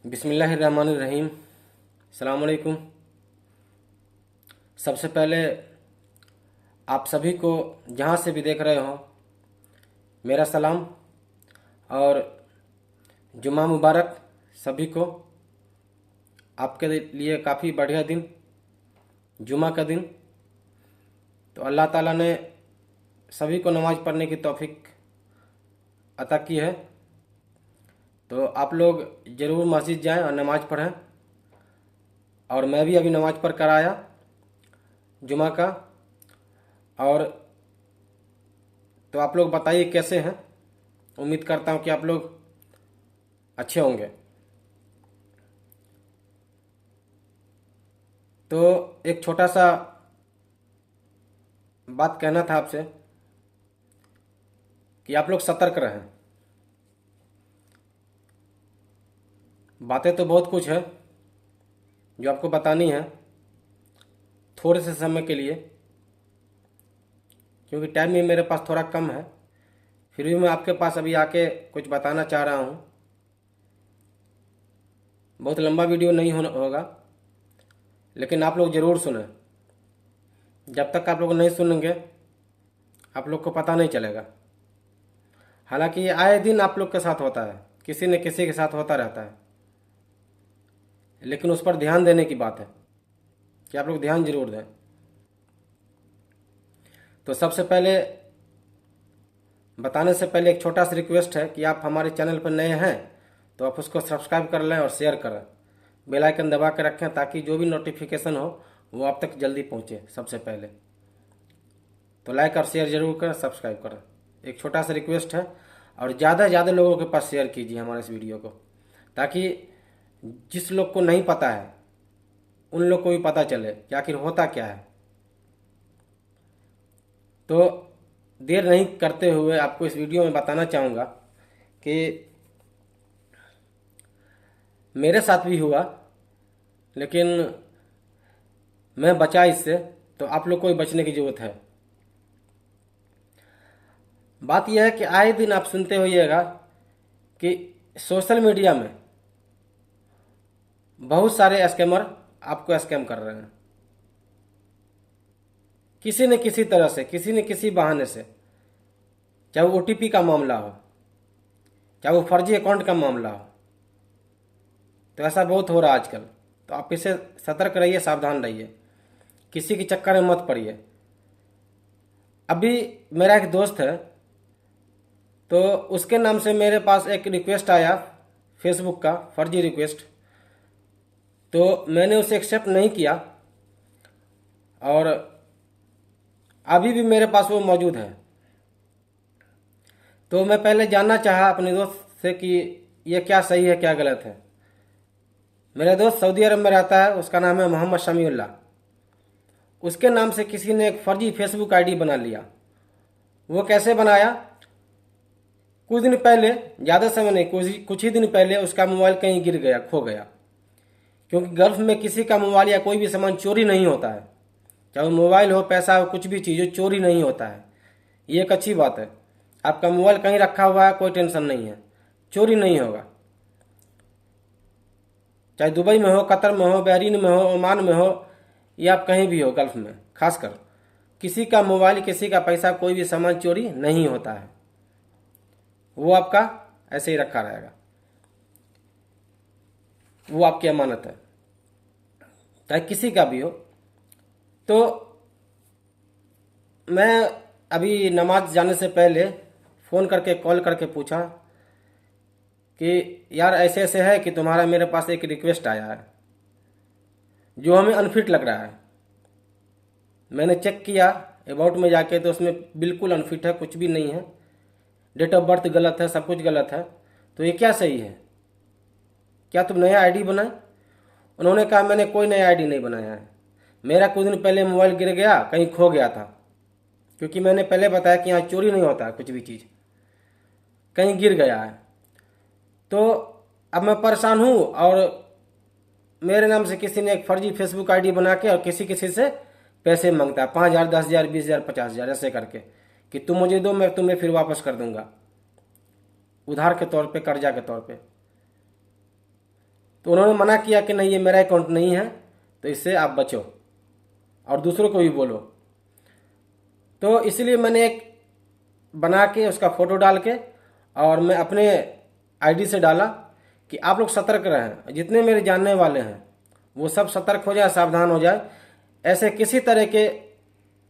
बिस्मिल्लाहिर्रहमानिर्रहीम। अस्सलाम वालेकुम। सबसे पहले आप सभी को जहाँ से भी देख रहे हो मेरा सलाम और जुम्मा मुबारक सभी को। आपके लिए काफ़ी बढ़िया दिन जुम्मा का दिन। तो अल्लाह ताला ने सभी को नमाज़ पढ़ने की तौफीक अता की है। तो आप लोग ज़रूर मस्जिद जाएं और नमाज़ पढ़ें। और मैं भी अभी नमाज़ पढ़ कर आया जुमा का। और तो आप लोग बताइए कैसे हैं। उम्मीद करता हूं कि आप लोग अच्छे होंगे। तो एक छोटा सा बात कहना था आपसे कि आप लोग सतर्क रहें। बातें तो बहुत कुछ है जो आपको बतानी है थोड़े से समय के लिए, क्योंकि टाइम भी मेरे पास थोड़ा कम है। फिर भी मैं आपके पास अभी आके कुछ बताना चाह रहा हूँ। बहुत लंबा वीडियो नहीं होगा, लेकिन आप लोग ज़रूर सुनें। जब तक आप लोग नहीं सुनेंगे आप लोग को पता नहीं चलेगा। हालांकि ये आए दिन आप लोग के साथ होता है, किसी न किसी के साथ होता रहता है, लेकिन उस पर ध्यान देने की बात है कि आप लोग ध्यान जरूर दें। तो सबसे पहले बताने से पहले एक छोटा सा रिक्वेस्ट है कि आप हमारे चैनल पर नए हैं तो आप उसको सब्सक्राइब कर लें और शेयर करें। बेल आइकन दबा के रखें ताकि जो भी नोटिफिकेशन हो वो आप तक जल्दी पहुंचे सबसे पहले। तो लाइक और शेयर जरूर करें, सब्सक्राइब करें। एक छोटा सा रिक्वेस्ट है। और ज़्यादा से ज़्यादा लोगों के पास शेयर कीजिए हमारे इस वीडियो को, ताकि जिस लोग को नहीं पता है उन लोग को भी पता चले कि आखिर होता क्या है। तो देर नहीं करते हुए आपको इस वीडियो में बताना चाहूँगा कि मेरे साथ भी हुआ, लेकिन मैं बचा इससे। तो आप लोग को भी बचने की ज़रूरत है। बात यह है कि आए दिन आप सुनते होइएगा कि सोशल मीडिया में बहुत सारे स्कैमर आपको स्कैम कर रहे हैं, किसी न किसी तरह से, किसी न किसी बहाने से। चाहे वो ओटीपी का मामला हो, चाहे वो फर्जी अकाउंट का मामला हो। तो ऐसा बहुत हो रहा है आजकल। तो आप इससे सतर्क रहिए, सावधान रहिए, किसी के चक्कर में मत पड़िए। अभी मेरा एक दोस्त है, तो उसके नाम से मेरे पास एक रिक्वेस्ट आया फेसबुक का, फर्जी रिक्वेस्ट। तो मैंने उसे एक्सेप्ट नहीं किया और अभी भी मेरे पास वो मौजूद है। तो मैं पहले जानना चाहा अपने दोस्त से कि ये क्या सही है क्या गलत है। मेरा दोस्त सऊदी अरब में रहता है, उसका नाम है मोहम्मद शमीउल्लाह। उसके नाम से किसी ने एक फर्जी फेसबुक आईडी बना लिया। वो कैसे बनाया? कुछ दिन पहले, ज़्यादा समय नहीं, कुछ ही दिन पहले उसका मोबाइल कहीं गिर गया, खो गया। क्योंकि गल्फ में किसी का मोबाइल या कोई भी सामान चोरी नहीं होता है। चाहे वो मोबाइल हो, पैसा हो, कुछ भी चीज़ हो, चोरी नहीं होता है। ये एक अच्छी बात है। आपका मोबाइल कहीं रखा हुआ है, कोई टेंशन नहीं है, चोरी नहीं होगा। चाहे दुबई में हो, कतर में हो, बहरीन में हो, ओमान में हो, या आप कहीं भी हो गल्फ में, खासकर किसी का मोबाइल, किसी का पैसा, कोई भी सामान चोरी नहीं होता है। वो आपका ऐसे ही रखा रहेगा, वो आपकी अमानत है, चाहे किसी का भी हो। तो मैं अभी नमाज जाने से पहले फ़ोन करके, कॉल करके पूछा कि यार ऐसे ऐसे है कि तुम्हारा मेरे पास एक रिक्वेस्ट आया है जो हमें अनफिट लग रहा है। मैंने चेक किया अबाउट में जाके, तो उसमें बिल्कुल अनफिट है, कुछ भी नहीं है, डेट ऑफ बर्थ गलत है, सब कुछ गलत है। तो ये क्या सही है? क्या तुम नया आईडी बनाए? उन्होंने कहा मैंने कोई नया आईडी नहीं बनाया है, मेरा कुछ दिन पहले मोबाइल गिर गया, कहीं खो गया था। क्योंकि मैंने पहले बताया कि यहाँ चोरी नहीं होता है, कुछ भी चीज़ कहीं गिर गया है। तो अब मैं परेशान हूँ और मेरे नाम से किसी ने एक फर्जी फेसबुक आईडी बना के और किसी किसी से पैसे मांगता है, 5,000, 10,000, 20,000, 50,000 ऐसे करके कि तुम मुझे दो, मैं तुम्हें फिर वापस कर दूंगा, उधार के तौर पे, कर्जा के तौर पे। तो उन्होंने मना किया कि नहीं, ये मेरा अकाउंट नहीं है, तो इससे आप बचो और दूसरों को भी बोलो। तो इसलिए मैंने एक बना के उसका फ़ोटो डाल के और मैं अपने आईडी से डाला कि आप लोग सतर्क रहें, जितने मेरे जानने वाले हैं वो सब सतर्क हो जाए, सावधान हो जाए, ऐसे किसी तरह के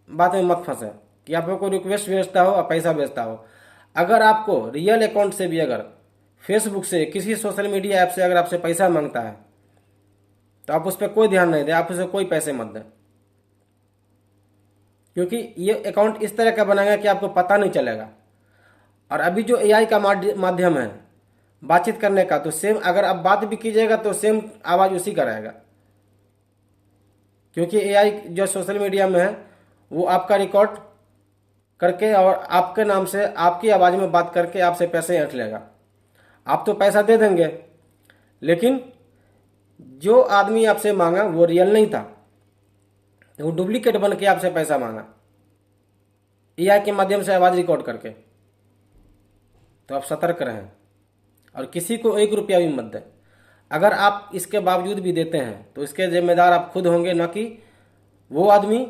बात में मत फंसे कि आप लोग को रिक्वेस्ट भेजता हो और पैसा भेजता हो। अगर आपको रियल अकाउंट से भी, अगर फेसबुक से, किसी सोशल मीडिया ऐप से अगर आपसे पैसा मांगता है तो आप उस पर कोई ध्यान नहीं दें, आप उसे कोई पैसे मत दें, क्योंकि ये अकाउंट इस तरह का बनाएगा कि आपको पता नहीं चलेगा। और अभी जो एआई का माध्यम है बातचीत करने का, तो सेम अगर आप बात भी कीजिएगा तो सेम आवाज़ उसी का रहेगा, क्योंकि एआई जो सोशल मीडिया में है वो आपका रिकॉर्ड करके और आपके नाम से आपकी आवाज़ में बात करके आपसे पैसे ऐंठ लेगा। आप तो पैसा दे देंगे, लेकिन जो आदमी आपसे मांगा वो रियल नहीं था, वो डुप्लीकेट बन के आपसे पैसा मांगा एआई के माध्यम से आवाज़ रिकॉर्ड करके। तो आप सतर्क रहें और किसी को 1 रुपया भी मत दें। अगर आप इसके बावजूद भी देते हैं तो इसके जिम्मेदार आप खुद होंगे, न कि वो आदमी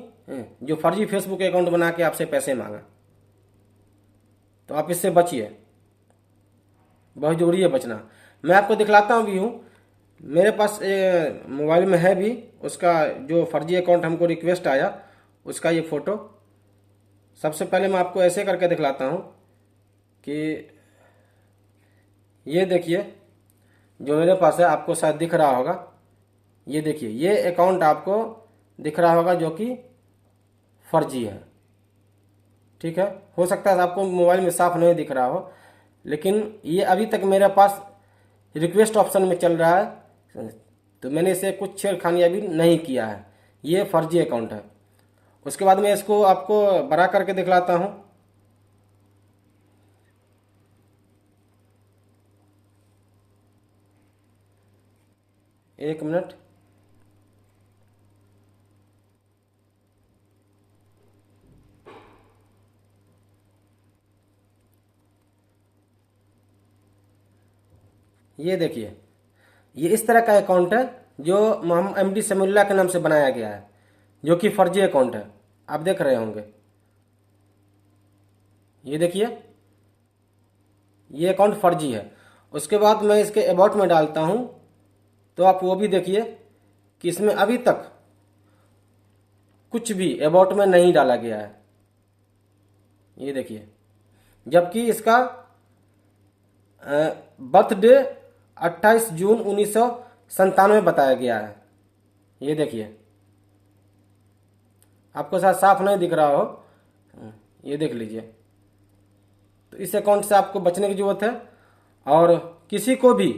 जो फर्जी फेसबुक अकाउंट बना के आपसे पैसे मांगा। तो आप इससे बचिए, बहुत जरूरी है बचना। मैं आपको दिखलाता भी हूँ, मेरे पास मोबाइल में है भी उसका जो फर्जी अकाउंट हमको रिक्वेस्ट आया उसका ये फ़ोटो। सबसे पहले मैं आपको ऐसे करके दिखलाता हूँ कि ये देखिए जो मेरे पास है, आपको शायद दिख रहा होगा, ये देखिए ये अकाउंट आपको दिख रहा होगा जो कि फर्जी है। ठीक है, हो सकता है आपको मोबाइल में साफ नहीं दिख रहा हो, लेकिन ये अभी तक मेरे पास रिक्वेस्ट ऑप्शन में चल रहा है, तो मैंने इसे कुछ छेड़खानी अभी नहीं किया है। ये फर्जी अकाउंट है। उसके बाद मैं इसको आपको बड़ा करके दिखलाता हूँ। एक मिनट, ये देखिए ये इस तरह का अकाउंट है जो मोहम्मद एमडी समीउल्लाह के नाम से बनाया गया है, जो कि फर्जी अकाउंट है। आप देख रहे होंगे, ये देखिए ये अकाउंट फर्जी है। उसके बाद मैं इसके अबाउट में डालता हूँ तो आप वो भी देखिए कि इसमें अभी तक कुछ भी अबाउट में नहीं डाला गया है। ये देखिए, जबकि इसका बर्थडे 28 जून 1997 बताया गया है। ये देखिए, आपको शायद साफ नहीं दिख रहा हो, ये देख लीजिए। तो इस अकाउंट से आपको बचने की ज़रूरत है और किसी को भी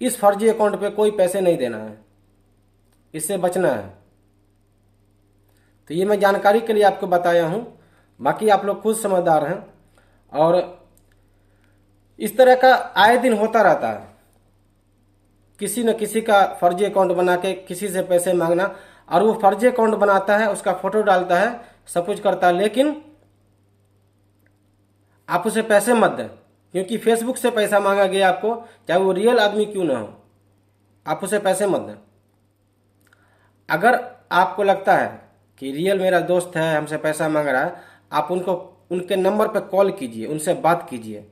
इस फर्जी अकाउंट पे कोई पैसे नहीं देना है, इससे बचना है। तो ये मैं जानकारी के लिए आपको बताया हूँ, बाकी आप लोग खुद समझदार हैं। और इस तरह का आए दिन होता रहता है, किसी न किसी का फर्जी अकाउंट बना के किसी से पैसे मांगना, और वो फर्जी अकाउंट बनाता है, उसका फोटो डालता है, सब कुछ करता है, लेकिन आप उसे पैसे मत दें, क्योंकि फेसबुक से पैसा मांगा गया आपको, चाहे वो रियल आदमी क्यों ना हो, आप उसे पैसे मत दें। अगर आपको लगता है कि रियल मेरा दोस्त है, हमसे पैसा मांग रहा है, आप उनको उनके नंबर पर कॉल कीजिए, उनसे बात कीजिए,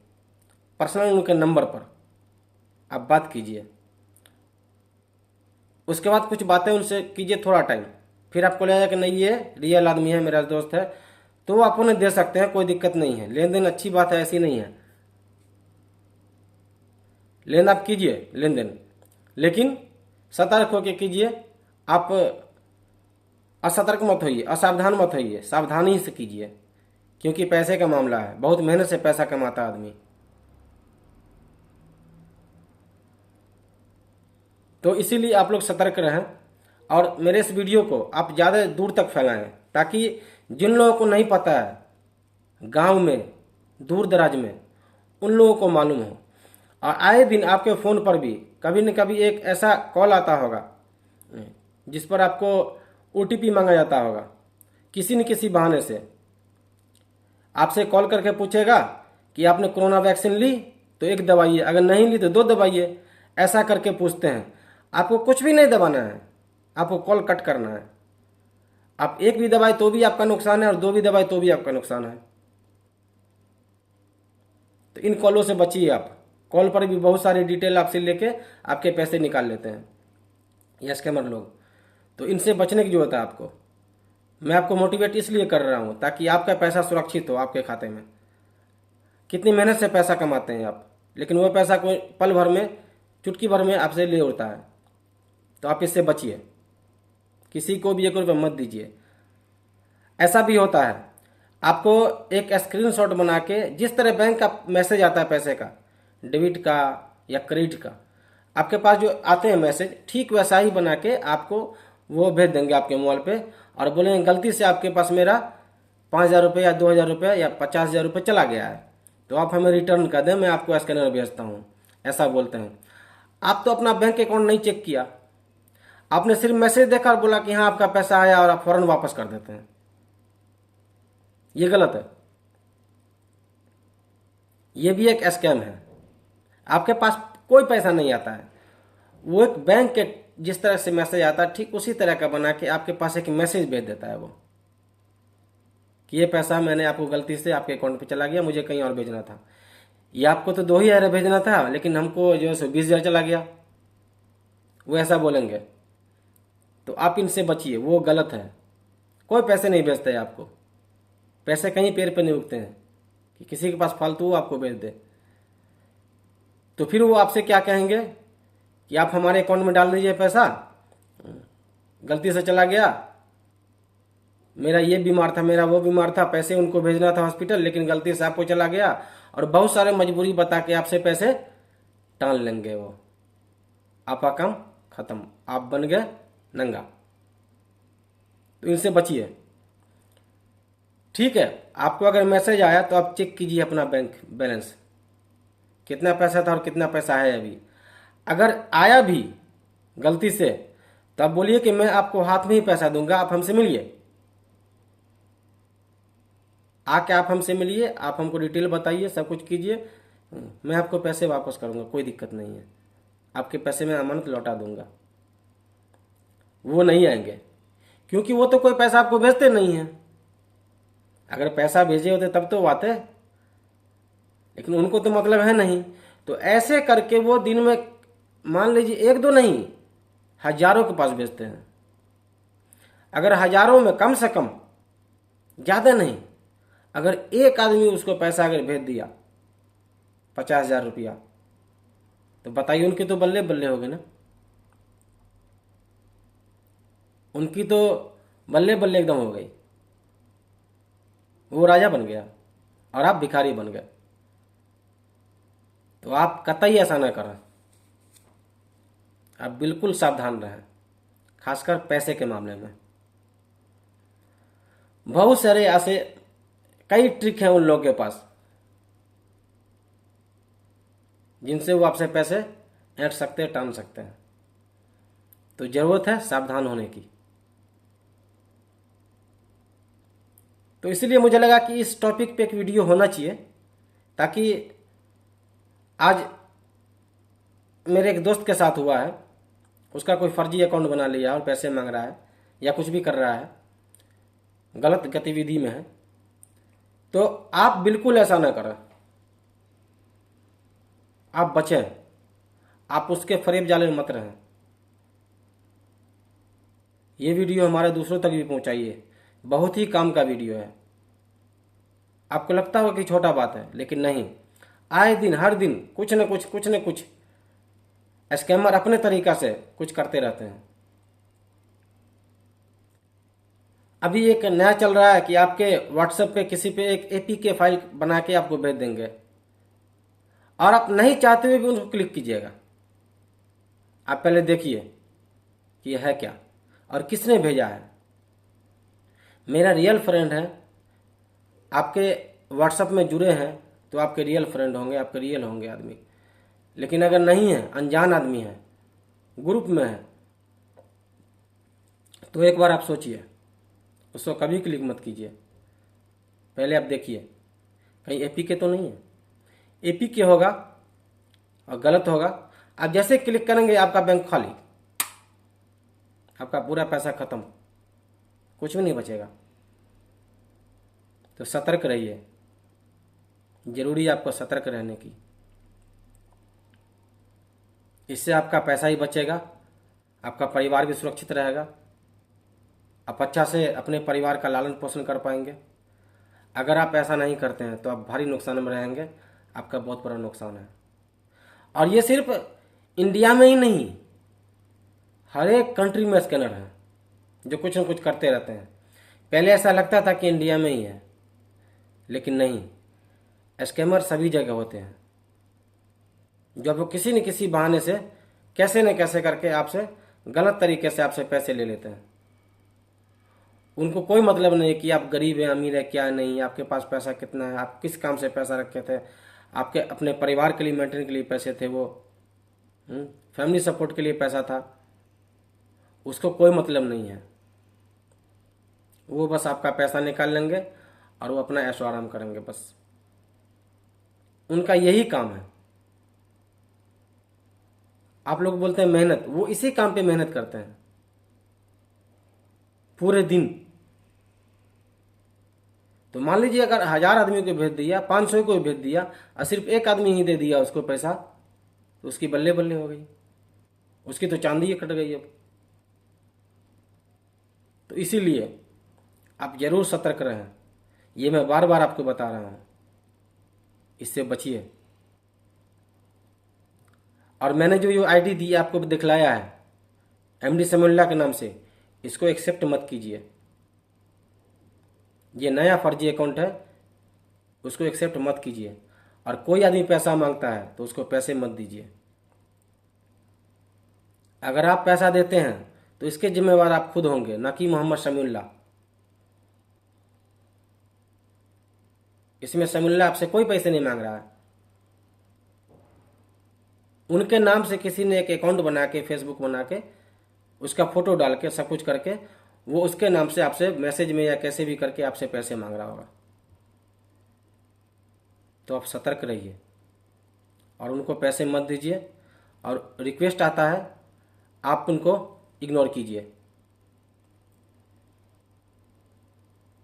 पर्सनल उनके नंबर पर आप बात कीजिए। उसके बाद कुछ बातें उनसे कीजिए थोड़ा टाइम, फिर आपको लगेगा कि नहीं ये रियल आदमी है, मेरा दोस्त है, तो आप उन्हें दे सकते हैं, कोई दिक्कत नहीं है। लेन देन अच्छी बात है, ऐसी नहीं है, लेन आप कीजिए लेन देन, लेकिन सतर्क होकर कीजिए। आप असतर्क मत होइए, असावधान मत होइए, सावधानी से कीजिए, क्योंकि पैसे का मामला है, बहुत मेहनत से पैसा कमाता आदमी। तो इसीलिए आप लोग सतर्क रहें और मेरे इस वीडियो को आप ज़्यादा दूर तक फैलाएं, ताकि जिन लोगों को नहीं पता है गांव में, दूर दराज में, उन लोगों को मालूम हो। और आए दिन आपके फ़ोन पर भी कभी न कभी एक ऐसा कॉल आता होगा जिस पर आपको ओटीपी मांगा जाता होगा, किसी न किसी बहाने से आपसे कॉल करके पूछेगा कि आपने कोरोना वैक्सीन ली तो 1 दवाइए, अगर नहीं ली तो 2 दवाइए। ऐसा करके पूछते हैं। आपको कुछ भी नहीं दबाना है, आपको कॉल कट करना है। आप एक भी दबाए तो भी आपका नुकसान है और दो भी दबाए तो भी आपका नुकसान है। तो इन कॉलों से बचिए आप। कॉल पर भी बहुत सारी डिटेल आपसे लेके आपके पैसे निकाल लेते हैं ये स्कैमर लोग। तो इनसे बचने की जरूरत है आपको। मैं आपको मोटिवेट इसलिए कर रहा हूँ ताकि आपका पैसा सुरक्षित हो आपके खाते में। कितनी मेहनत से पैसा कमाते हैं आप, लेकिन वो पैसा कोई पल भर में, चुटकी भर में आपसे ले उड़ता है। तो आप इससे बचिए, किसी को भी 1 रुपये मत दीजिए। ऐसा भी होता है, आपको एक स्क्रीनशॉट बना के, जिस तरह बैंक का मैसेज आता है पैसे का, डेबिट का या क्रेडिट का, आपके पास जो आते हैं मैसेज, ठीक वैसा ही बना के आपको वो भेज देंगे आपके मोबाइल पे और बोलेंगे गलती से आपके पास मेरा 5,000 रुपये या 2,000 रुपये या 50,000 रुपये चला गया है, तो आप हमें रिटर्न कर दें, मैं आपको स्कैनर भेजता हूँ। ऐसा बोलते हैं। आप तो अपना बैंक अकाउंट नहीं चेक किया, आपने सिर्फ मैसेज देखा और बोला कि हाँ आपका पैसा आया और आप फौरन वापस कर देते हैं। ये गलत है। ये भी एक स्कैम है। आपके पास कोई पैसा नहीं आता है, वो एक बैंक के जिस तरह से मैसेज आता है ठीक उसी तरह का बना के आपके पास एक मैसेज भेज देता है वो, कि ये पैसा मैंने आपको गलती से आपके अकाउंट पे चला गया, मुझे कहीं और भेजना था। ये आपको तो 2,000 भेजना था लेकिन हमको जो है 20,000 चला गया, वो ऐसा बोलेंगे। तो आप इनसे बचिए, वो गलत है। कोई पैसे नहीं भेजते आपको, पैसे कहीं पेड़ पे नहीं उगते हैं कि किसी के पास फालतू हो आपको भेज दे। तो फिर वो आपसे क्या कहेंगे कि आप हमारे अकाउंट में डाल दीजिए पैसा, गलती से चला गया, मेरा ये बीमार था, मेरा वो बीमार था, पैसे उनको भेजना था हॉस्पिटल लेकिन गलती से आपको चला गया, और बहुत सारे मजबूरी बता के आपसे पैसे टाल लेंगे वो। आपका काम खत्म, आप बन गए नंगा। तो इनसे बचिए। ठीक है, आपको अगर मैसेज आया तो आप चेक कीजिए अपना बैंक बैलेंस, कितना पैसा था और कितना पैसा है अभी। अगर आया भी गलती से तो आप बोलिए कि मैं आपको हाथ में ही पैसा दूंगा, आप हमसे मिलिए। आके आप हमसे मिलिए, आप हमको डिटेल बताइए, सब कुछ कीजिए, मैं आपको पैसे वापस करूंगा, कोई दिक्कत नहीं है। आपके पैसे में अमानत लौटा दूंगा। वो नहीं आएंगे, क्योंकि वो तो कोई पैसा आपको भेजते नहीं है। अगर पैसा भेजे होते तब तो आते, लेकिन उनको तो मतलब है नहीं। तो ऐसे करके वो दिन में मान लीजिए 1-2 नहीं, हजारों के पास भेजते हैं। अगर हजारों में कम से कम, ज़्यादा नहीं, अगर एक आदमी उसको पैसा अगर भेज दिया 50,000 रुपया, तो बताइए उनकी तो बल्ले बल्ले हो गए ना। उनकी तो बल्ले बल्ले एकदम हो गई, वो राजा बन गया और आप भिखारी बन गए। तो आप कतई ऐसा ना करें, आप बिल्कुल सावधान रहें, खासकर पैसे के मामले में। बहुत सारे ऐसे कई ट्रिक हैं उन लोगों के पास, जिनसे वो आपसे पैसे ऐंठ सकते हैं, टान सकते हैं। तो जरूरत है सावधान होने की। तो इसलिए मुझे लगा कि इस टॉपिक पे एक वीडियो होना चाहिए, ताकि आज मेरे एक दोस्त के साथ हुआ है, उसका कोई फर्जी अकाउंट बना लिया और पैसे मांग रहा है या कुछ भी कर रहा है, गलत गतिविधि में है। तो आप बिल्कुल ऐसा ना करें, आप बचें, आप उसके फरेब जाले में मत रहें। ये वीडियो हमारे दूसरों तक भी पहुंचाइए, बहुत ही काम का वीडियो है। आपको लगता होगा कि छोटा बात है, लेकिन नहीं, आए दिन हर दिन कुछ न कुछ स्कैमर अपने तरीका से कुछ करते रहते हैं। अभी एक नया चल रहा है कि आपके व्हाट्सएप पे किसी पे एक एपीके फाइल बना के आपको भेज देंगे और आप नहीं चाहते हुए भी उनको क्लिक कीजिएगा। आप पहले देखिए कि यह है क्या और किसने भेजा है। मेरा रियल फ्रेंड है, आपके व्हाट्सएप में जुड़े हैं तो आपके रियल फ्रेंड होंगे, आपके रियल होंगे आदमी। लेकिन अगर नहीं है, अनजान आदमी है, ग्रुप में है, तो एक बार आप सोचिए, उसको कभी क्लिक मत कीजिए। पहले आप देखिए कहीं एपीके तो नहीं है। एपीके होगा और गलत होगा, आप जैसे क्लिक करेंगे आपका बैंक खाली, आपका पूरा पैसा खत्म, कुछ भी नहीं बचेगा। तो सतर्क रहिए, जरूरी है आपको सतर्क रहने की। इससे आपका पैसा ही बचेगा, आपका परिवार भी सुरक्षित रहेगा, आप अच्छा से अपने परिवार का लालन पोषण कर पाएंगे। अगर आप ऐसा नहीं करते हैं तो आप भारी नुकसान में रहेंगे, आपका बहुत बड़ा नुकसान है। और ये सिर्फ इंडिया में ही नहीं, हर एक कंट्री में स्कैनर है जो कुछ न कुछ करते रहते हैं। पहले ऐसा लगता था कि इंडिया में ही है, लेकिन नहीं, स्कैमर सभी जगह होते हैं, जो वो किसी न किसी बहाने से कैसे न कैसे करके आपसे गलत तरीके से आपसे पैसे ले लेते हैं। उनको कोई मतलब नहीं कि आप गरीब हैं अमीर है क्या नहीं, आपके पास पैसा कितना है, आप किस काम से पैसा रखे थे, आपके अपने परिवार के लिए मेंटेन के लिए पैसे थे, वो फैमिली सपोर्ट के लिए पैसा था, उसको कोई मतलब नहीं है। वो बस आपका पैसा निकाल लेंगे और वो अपना ऐशो आराम करेंगे, बस उनका यही काम है। आप लोग बोलते हैं मेहनत, वो इसी काम पे मेहनत करते हैं पूरे दिन। तो मान लीजिए अगर 1000 आदमी को भेज दिया, 500 को भेज दिया और सिर्फ एक आदमी ही दे दिया उसको पैसा, तो उसकी बल्ले बल्ले हो गई, उसकी तो चांदी ही कट गई अब। तो इसीलिए आप जरूर सतर्क रहें, ये मैं बार बार आपको बता रहा हूं, इससे बचिए। और मैंने जो ये आईडी दी आपको दिखलाया है एमडी समीउल्लाह के नाम से, इसको एक्सेप्ट मत कीजिए। ये नया फर्जी अकाउंट है, उसको एक्सेप्ट मत कीजिए। और कोई आदमी पैसा मांगता है तो उसको पैसे मत दीजिए। अगर आप पैसा देते हैं तो इसके जिम्मेवार आप खुद होंगे, ना कि मोहम्मद समीउल्लाह। इसमें समीउल्लाह आपसे कोई पैसे नहीं मांग रहा है। उनके नाम से किसी ने एक अकाउंट बना के, फेसबुक बना के, उसका फोटो डाल के, सब कुछ करके, वो उसके नाम से आपसे मैसेज में या कैसे भी करके आपसे पैसे मांग रहा होगा। तो आप सतर्क रहिए और उनको पैसे मत दीजिए। और रिक्वेस्ट आता है आप उनको इग्नोर कीजिए।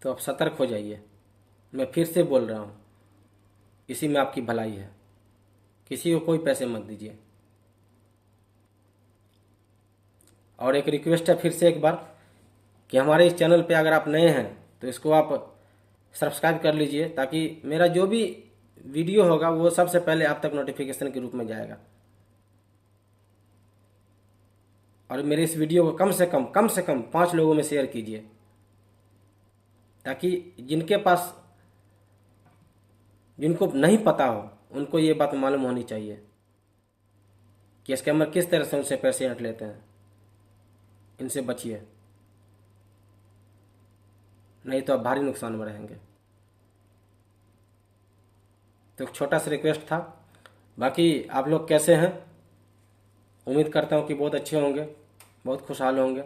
तो आप सतर्क हो जाइए, मैं फिर से बोल रहा हूँ, इसी में आपकी भलाई है। किसी को कोई पैसे मत दीजिए। और एक रिक्वेस्ट है फिर से एक बार कि हमारे इस चैनल पे अगर आप नए हैं तो इसको आप सब्सक्राइब कर लीजिए, ताकि मेरा जो भी वीडियो होगा वो सबसे पहले आप तक नोटिफिकेशन के रूप में जाएगा। और मेरे इस वीडियो को कम से कम 5 लोगों में शेयर कीजिए, ताकि जिनको नहीं पता हो उनको ये बात मालूम होनी चाहिए कि स्कैमर किस तरह से उनसे पैसे हट लेते हैं। इनसे बचिए, नहीं तो आप भारी नुकसान में रहेंगे। तो एक छोटा सा रिक्वेस्ट था। बाकी आप लोग कैसे हैं? उम्मीद करता हूँ कि बहुत अच्छे होंगे, बहुत खुशहाल होंगे।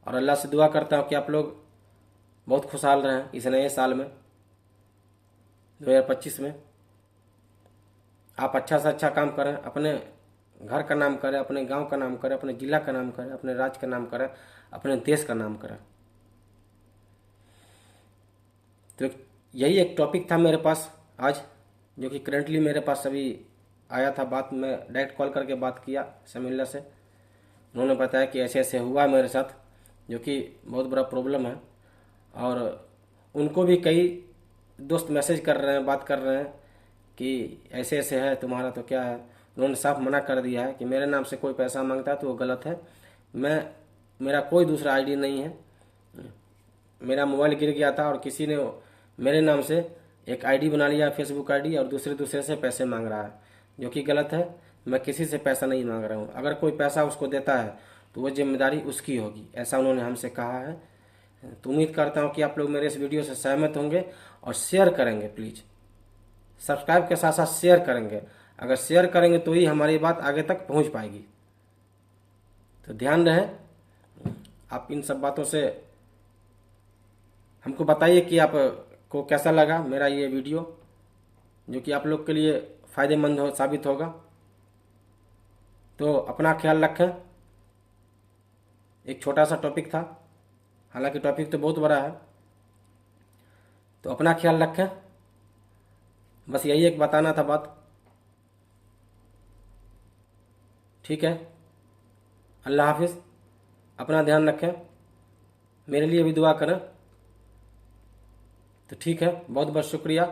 और अल्लाह से दुआ करता हूँ कि आप लोग बहुत खुशहाल रहें इस नए साल में, 2025 में। आप अच्छा से अच्छा काम करें, अपने घर का नाम करें, अपने गांव का नाम करें, अपने जिला का नाम करें, अपने राज्य का नाम करें, अपने देश का नाम करें। तो यही एक टॉपिक था मेरे पास आज, जो कि करंटली मेरे पास अभी आया था। बात मैं डायरेक्ट कॉल करके बात किया समीउल्लाह से, उन्होंने बताया कि ऐसे ऐसे हुआ मेरे साथ, जो कि बहुत बड़ा प्रॉब्लम है। और उनको भी कई दोस्त मैसेज कर रहे हैं, बात कर रहे हैं कि ऐसे ऐसे है तुम्हारा तो क्या है। उन्होंने साफ मना कर दिया है कि मेरे नाम से कोई पैसा मांगता है तो वो गलत है। मेरा कोई दूसरा आईडी नहीं है। मेरा मोबाइल गिर गया था और किसी ने मेरे नाम से एक आईडी बना लिया, फेसबुक आईडी, और दूसरे से पैसे मांग रहा है, जो कि गलत है। मैं किसी से पैसा नहीं मांग रहा हूँ। अगर कोई पैसा उसको देता है तो वो जिम्मेदारी उसकी होगी, ऐसा उन्होंने हमसे कहा है। तो उम्मीद करता हूँ कि आप लोग मेरे इस वीडियो से सहमत होंगे और शेयर करेंगे। प्लीज़ सब्सक्राइब के साथ साथ शेयर करेंगे। अगर शेयर करेंगे तो ही हमारी बात आगे तक पहुँच पाएगी। तो ध्यान रहे, आप इन सब बातों से हमको बताइए कि आपको कैसा लगा मेरा ये वीडियो, जो कि आप लोग के लिए फ़ायदेमंद साबित होगा। तो अपना ख्याल रखें। एक छोटा सा टॉपिक था, हालांकि टॉपिक तो बहुत बड़ा है। तो अपना ख्याल रखें, बस यही एक बताना था बात। ठीक है, अल्लाह हाफिज़, अपना ध्यान रखें, मेरे लिए भी दुआ करें। तो ठीक है, बहुत बहुत शुक्रिया।